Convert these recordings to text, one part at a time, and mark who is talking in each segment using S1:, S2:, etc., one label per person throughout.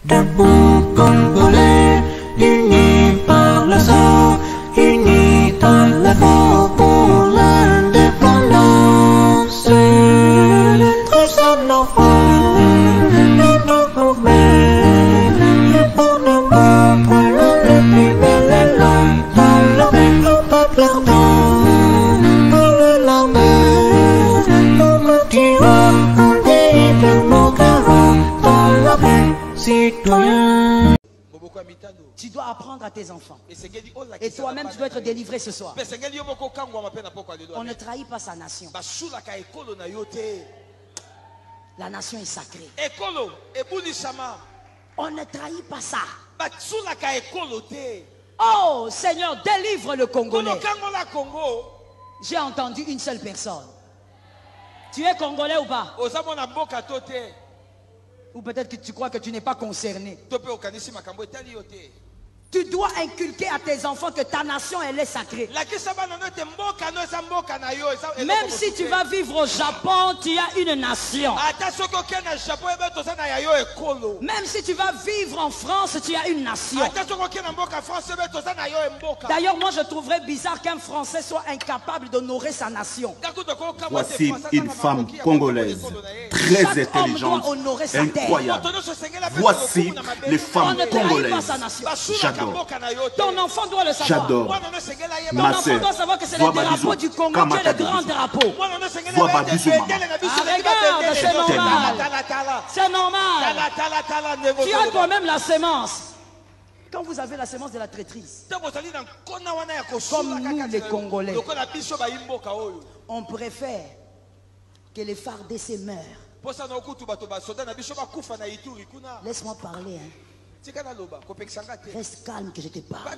S1: Debout Congolais, unis par le sang, unis dans l'effort pour l'indépendance. Tous en enfants, nous promet, et pour nous montrer le plus bel élan, dans le peuple ardent, dans le lendemain, nous me tirons un pays de mon garant, dans la paix citoyenne.
S2: Tu dois apprendre à tes enfants. Et toi-même, tu dois être délivré ce soir. On ne trahit pas sa nation. La nation est sacrée. On ne trahit pas ça. Oh Seigneur, délivre le Congolais. J'ai entendu une seule personne. Tu es Congolais ou pas? Ou peut-être que tu crois que tu n'es pas concerné. Tu dois inculquer à tes enfants que ta nation, elle est sacrée. Même si tu vas vivre au Japon, tu as une nation. Même si tu vas vivre en France, tu as une nation. D'ailleurs, moi je trouverais bizarre qu'un Français soit incapable d'honorer sa nation.
S3: Voici une femme congolaise, très intelligente, incroyable. Voici les femmes congolaises. J'adore.
S2: Ton enfant doit le savoir.
S3: J'adore.
S2: Ton enfant doit savoir que c'est le drapeau du Congo qui est le grand drapeau.
S3: Regarde, c'est normal.
S2: C'est normal. Tu as toi-même la sémence. Quand vous avez la sémence de la traîtrise, comme nous les Congolais, on préfère que les FARDC meurent. Laisse-moi parler, hein. Reste calme que je te parle.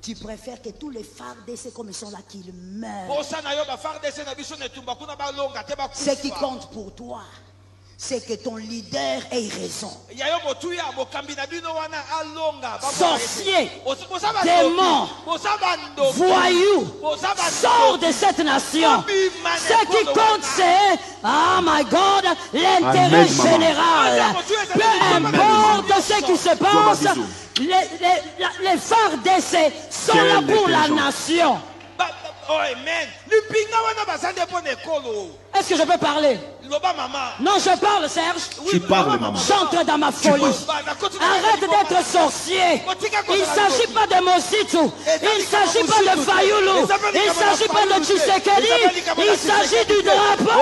S2: Tu préfères que tous les FARDC comme ils sont là qu'ils meurent. Ce qui compte pour toi, c'est que ton leader ait raison. Sorcier, démon, voyou, sors de cette nation. Ce qui compte, c'est, oh my God, l'intérêt général. Peu importe ce qui se passe, les FARDC sont là pour la nation. Est-ce que je peux parler? Non, je parle, Serge.
S3: Tu parles, maman.
S2: J'entre dans ma folie. Arrête d'être sorcier. Il ne s'agit pas de Mositu. Il ne s'agit pas de Fayoulou. Il ne s'agit pas de Tshisekedi. Il s'agit du drapeau.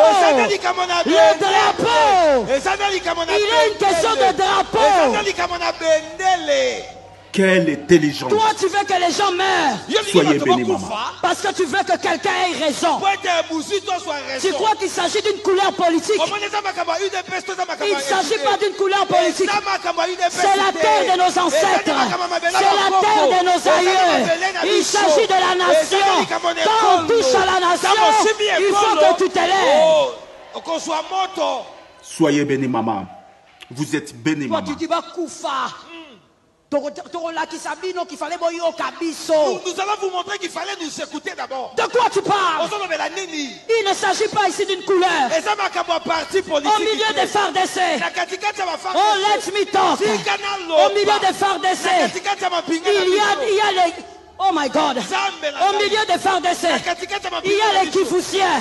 S2: Le drapeau. Il est une question de drapeau.
S3: Quelle intelligence.
S2: Toi, tu veux que les gens meurent.
S3: Soyez bénis, maman.
S2: Parce que tu veux que quelqu'un ait raison. Tu crois qu'il s'agit d'une couleur politique? Il ne s'agit pas d'une couleur politique. C'est la terre de nos ancêtres. C'est la terre de nos aïeux. Il s'agit de la nation. Quand on touche à la nation, il faut que tu te lèves.
S3: Soyez bénis, maman. Vous êtes bénis, maman.
S2: Toi, tu dis, bah, Koufa. Nous allons
S4: vous montrer qu'il fallait nous écouter d'abord.
S2: De quoi tu parles? Il ne s'agit pas ici d'une couleur. Au milieu des FARDC. Oh, let me talk. Au milieu des FARDC. Il y a les... Oh my God. Au milieu des FARDC, il y a les Kifusiens,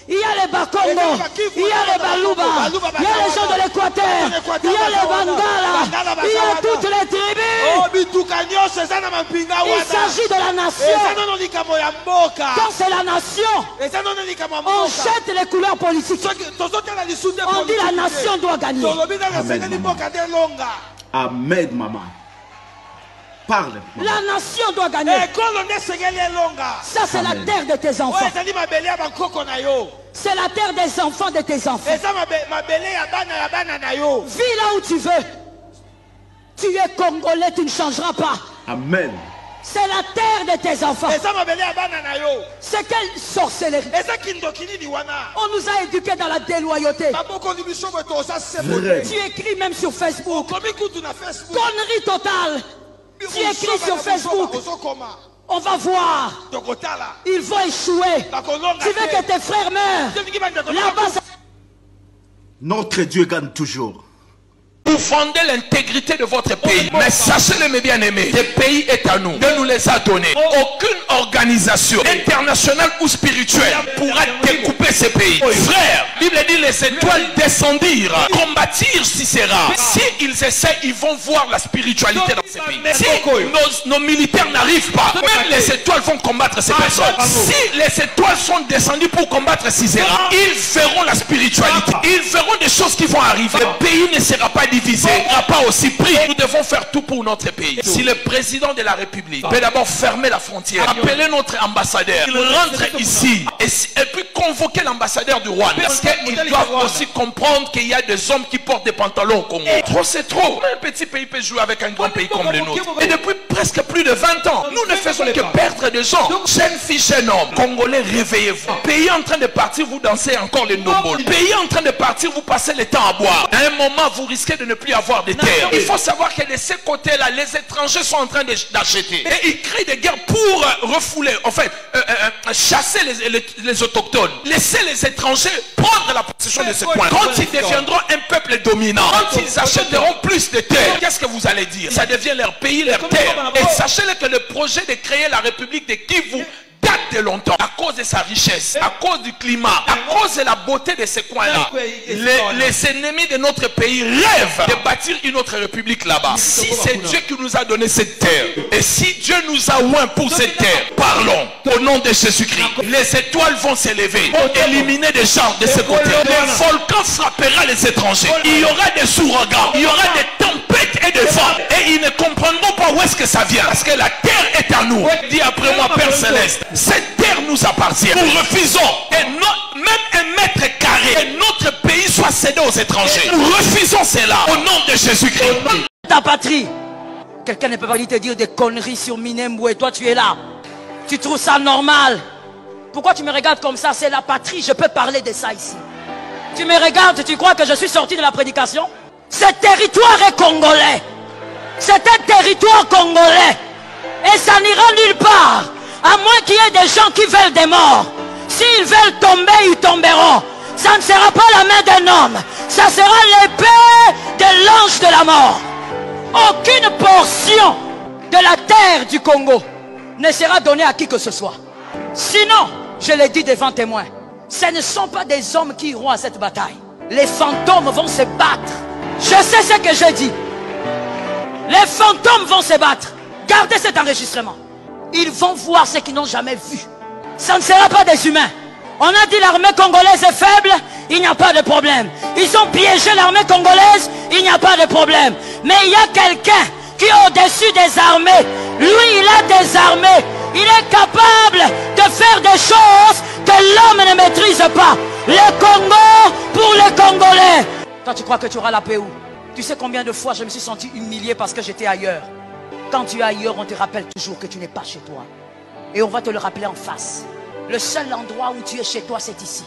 S2: il y a les Bakongo, il y a les Baluba, il y a les gens de l'Équateur, il y a les Bangala, il y a toutes les tribus. Il s'agit de la nation. Quand c'est la nation, on jette les couleurs politiques. On dit la nation doit gagner.
S3: Amen, maman. Parle.
S2: La nation doit gagner. Ça, c'est la terre de tes enfants. C'est la terre des enfants de tes enfants. Vis là où tu veux. Tu es Congolais, tu ne changeras pas.
S3: Amen.
S2: C'est la terre de tes enfants. C'est quelle sorcellerie? On nous a éduqués dans la déloyauté. Tu écris même sur Facebook. Connerie totale. Tu écris sur Facebook. On va voir. Ils vont échouer. Tu veux que tes frères meurent. Là-bas,
S3: notre Dieu gagne toujours.
S5: Vous vendez l'intégrité de votre pays. Mais sachez-le, mes bien-aimés, ce pays est à nous. Dieu nous les a donnés. Aucune organisation internationale ou spirituelle pourra découper ces pays. Frère, la Bible dit les étoiles descendirent, combattirent Sisera. Si ils essaient, ils vont voir la spiritualité dans ces pays. Si nos militaires n'arrivent pas, même les étoiles vont combattre ces personnes. Si les étoiles sont descendues pour combattre Sisera, ils verront la spiritualité. Ils verront des choses qui vont arriver. Le pays ne sera pas divisé, ne sera pas aussi pris. Nous devons faire tout pour notre pays. Si le président de la République peut d'abord fermer la frontière, appeler notre ambassadeur, il rentre ici et puis convoquer l'ambassadeur du Rwanda. Parce qu'ils doivent aussi comprendre qu'il y a des hommes qui portent des pantalons au Congo. Trop c'est trop. Un petit pays peut jouer avec un grand pays comme le nôtre. Et depuis presque plus de 20 ans, nous ne faisons que perdre des gens. Jeunes filles, jeunes hommes, Congolais, réveillez-vous. Pays en train de partir, vous dansez encore les no-balls. Pays en train de partir, vous passez le temps à boire. À un moment, vous risquez de ne plus avoir de terre. Il faut savoir que de ces côtés-là, les étrangers sont en train d'acheter. Et ils créent des guerres pour refouler, en fait, chasser les autochtones. Laisser les étrangers prendre la possession de ce coin. Quand ils deviendront un peuple dominant, quand ils achèteront plus de terres, qu'est-ce que vous allez dire? Ça devient leur pays, leur terre. Et sachez-le que le projet de créer la République de Kivu date de longtemps, à cause de sa richesse, à cause du climat, à cause de la beauté de ces coins-là. Les ennemis de notre pays rêvent de bâtir une autre république là-bas. Si c'est Dieu qui nous a donné cette terre, et si Dieu nous a oints pour cette terre, parlons au nom de Jésus-Christ. Les étoiles vont s'élever pour éliminer des gens de ce côté. Le volcan frappera les étrangers. Il y aura des ouragans, il y aura des tempêtes et des vents. Et ils ne comprendront pas où est-ce que ça vient. Parce que la terre est à nous. Dis après moi, Père Céleste, cette terre nous appartient. Nous refusons même un mètre carré que notre pays soit cédé aux étrangers. Nous refusons cela au nom de Jésus-Christ.
S2: Ta patrie. Quelqu'un ne peut pas te dire des conneries sur Minembwe et toi tu es là. Tu trouves ça normal? Pourquoi tu me regardes comme ça? C'est la patrie, je peux parler de ça ici. Tu me regardes, tu crois que je suis sorti de la prédication? Ce territoire est congolais. C'est un territoire congolais. Et ça n'ira nulle part. À moins qu'il y ait des gens qui veulent des morts. S'ils veulent tomber, ils tomberont. Ça ne sera pas la main d'un homme. Ça sera l'épée de l'ange de la mort. Aucune portion de la terre du Congo ne sera donnée à qui que ce soit. Sinon, je l'ai dit devant témoins, ce ne sont pas des hommes qui iront à cette bataille. Les fantômes vont se battre. Je sais ce que je dis. Les fantômes vont se battre. Gardez cet enregistrement. Ils vont voir ce qu'ils n'ont jamais vu. Ça ne sera pas des humains. On a dit l'armée congolaise est faible, il n'y a pas de problème. Ils ont piégé l'armée congolaise, il n'y a pas de problème. Mais il y a quelqu'un qui est au-dessus des armées. Lui, il a des armées. Il est capable de faire des choses que l'homme ne maîtrise pas. Le Congo pour les Congolais. Toi, tu crois que tu auras la paix où? Tu sais combien de fois je me suis senti humilié parce que j'étais ailleurs. Quand tu es ailleurs, on te rappelle toujours que tu n'es pas chez toi. Et on va te le rappeler en face. Le seul endroit où tu es chez toi, c'est ici.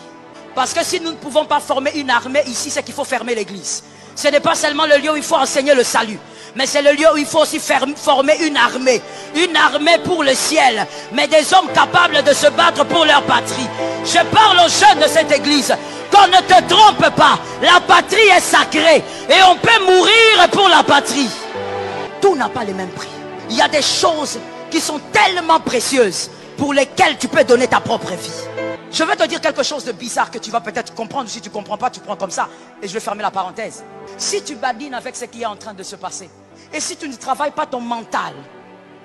S2: Parce que si nous ne pouvons pas former une armée ici, c'est qu'il faut fermer l'église. Ce n'est pas seulement le lieu où il faut enseigner le salut. Mais c'est le lieu où il faut aussi former une armée. Une armée pour le ciel. Mais des hommes capables de se battre pour leur patrie. Je parle aux jeunes de cette église. Qu'on ne te trompe pas. La patrie est sacrée. Et on peut mourir pour la patrie. Tout n'a pas le même prix. Il y a des choses qui sont tellement précieuses pour lesquelles tu peux donner ta propre vie. Je vais te dire quelque chose de bizarre que tu vas peut-être comprendre. Si tu ne comprends pas, tu prends comme ça. Et je vais fermer la parenthèse. Si tu badines avec ce qui est en train de se passer, et si tu ne travailles pas ton mental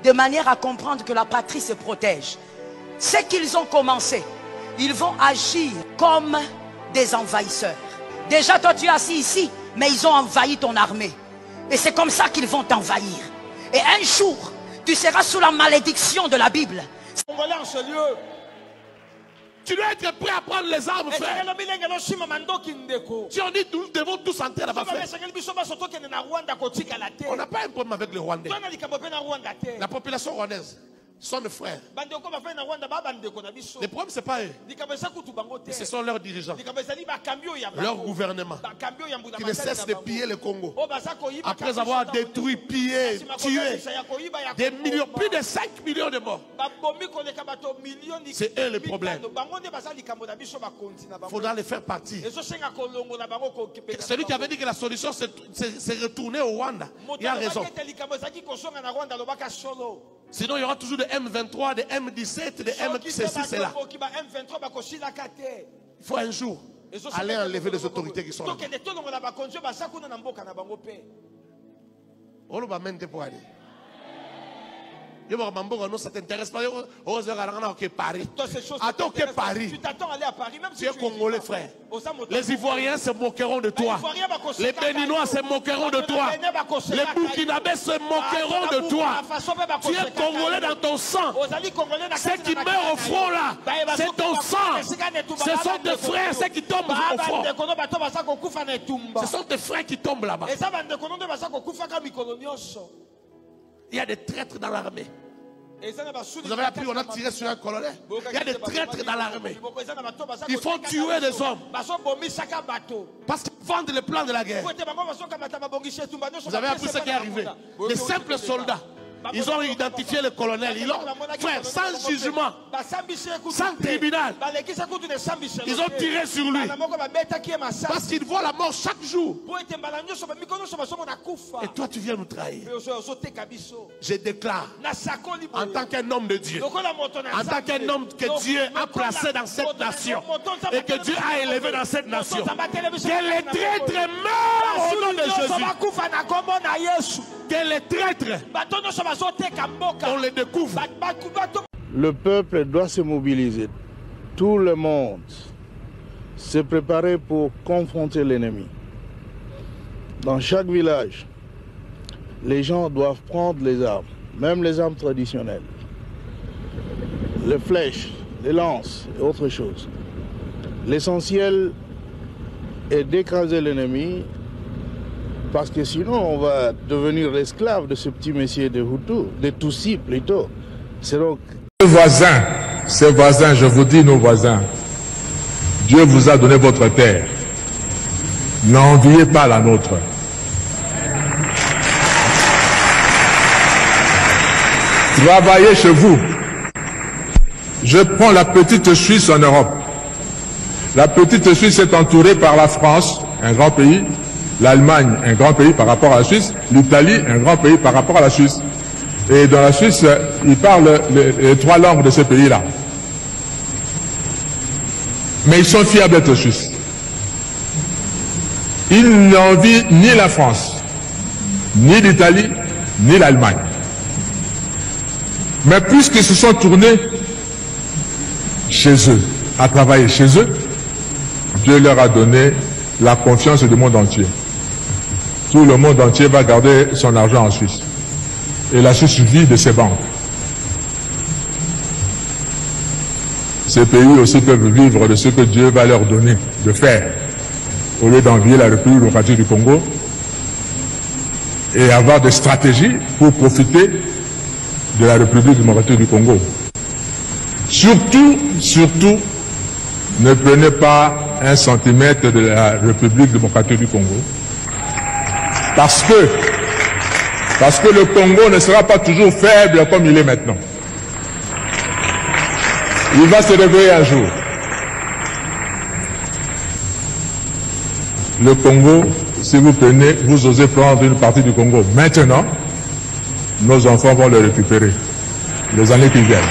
S2: de manière à comprendre que la patrie se protège, ce qu'ils ont commencé, ils vont agir comme des envahisseurs. Déjà, toi, tu es assis ici, mais ils ont envahi ton armée. Et c'est comme ça qu'ils vont t'envahir. Et un jour, tu seras sous la malédiction de la Bible.
S4: Congolais en ce lieu. Tu dois être prêt à prendre les armes, frère. Tu en dis, nous devons tous entrer là-bas, frère. On n'a pas un problème avec les Rwandais. La population rwandaise. sont nos frères. Le problème, ce n'est pas eux. Ce sont leurs dirigeants, leur gouvernement, qui ne cessent de piller le Congo. Après avoir détruit, pillé, tué des millions, plus de 5 millions de morts. C'est eux le problème. Il faudra les faire partir. Celui qui avait dit que la solution c'est retourner au Rwanda, il a raison. Sinon, il y aura toujours des M23, des M17, des M ceci, c'est là. Il faut un jour aller enlever les autorités qui sont là. On va même pour aller. Ça t'intéresse pas. Paris. Attends que Paris. Tu es Congolais, frère. Les Ivoiriens se moqueront de toi. Les Béninois se moqueront de toi. Les Burkinabés se moqueront de toi. Tu es Congolais dans ton sang. Ceux qui meurent au front là, c'est ton sang. Ce sont tes frères, ceux qui tombent au front. Ce sont tes frères qui tombent là-bas. Il y a des traîtres dans l'armée. Vous avez appris, on a tiré sur un colonel. Il y a des traîtres dans l'armée. Ils font tuer des hommes parce qu'ils vendent les plans de la guerre. Vous avez appris ce qui est arrivé. Des simples soldats, ils ont identifié le colonel. Ils l'ont fait sans jugement, sans tribunal. Ils ont tiré sur lui parce qu'ils voient la mort chaque jour. Et toi, tu viens nous trahir. Je déclare, en tant qu'un homme de Dieu, en tant qu'un homme que Dieu a placé dans cette nation et que Dieu a élevé dans cette nation, que les traîtres meurent au nom de Jésus. Que les traîtres, on les découvre.
S6: Le peuple doit se mobiliser. Tout le monde se préparer pour confronter l'ennemi. Dans chaque village, les gens doivent prendre les armes, même les armes traditionnelles. Les flèches, les lances et autre chose. L'essentiel est d'écraser l'ennemi, parce que sinon on va devenir l'esclave de ce petit messier de Hutu, de Tutsi plutôt. C'est donc...
S7: Ces voisins, je vous dis nos voisins, Dieu vous a donné votre terre. N'enviez pas la nôtre. Travaillez chez vous. Je prends la petite Suisse en Europe. La petite Suisse est entourée par la France, un grand pays, l'Allemagne, un grand pays par rapport à la Suisse, l'Italie, un grand pays par rapport à la Suisse. Et dans la Suisse, ils parlent les 3 langues de ce pays-là. Mais ils sont fiers d'être Suisses. Ils n'envient ni la France, ni l'Italie, ni l'Allemagne. Mais puisqu'ils se sont tournés chez eux, à travailler chez eux, Dieu leur a donné la confiance du monde entier. Tout le monde entier va garder son argent en Suisse. Et la Suisse vit de ses banques. Ces pays aussi peuvent vivre de ce que Dieu va leur donner de faire, au lieu d'envier la République démocratique du Congo et avoir des stratégies pour profiter de la République démocratique du Congo. Surtout, ne prenez pas 1 centimètre de la République démocratique du Congo. Parce que le Congo ne sera pas toujours faible comme il est maintenant. Il va se réveiller un jour. Le Congo, si vous prenez, vous osez prendre une partie du Congo maintenant, nos enfants vont le récupérer les années qui viennent.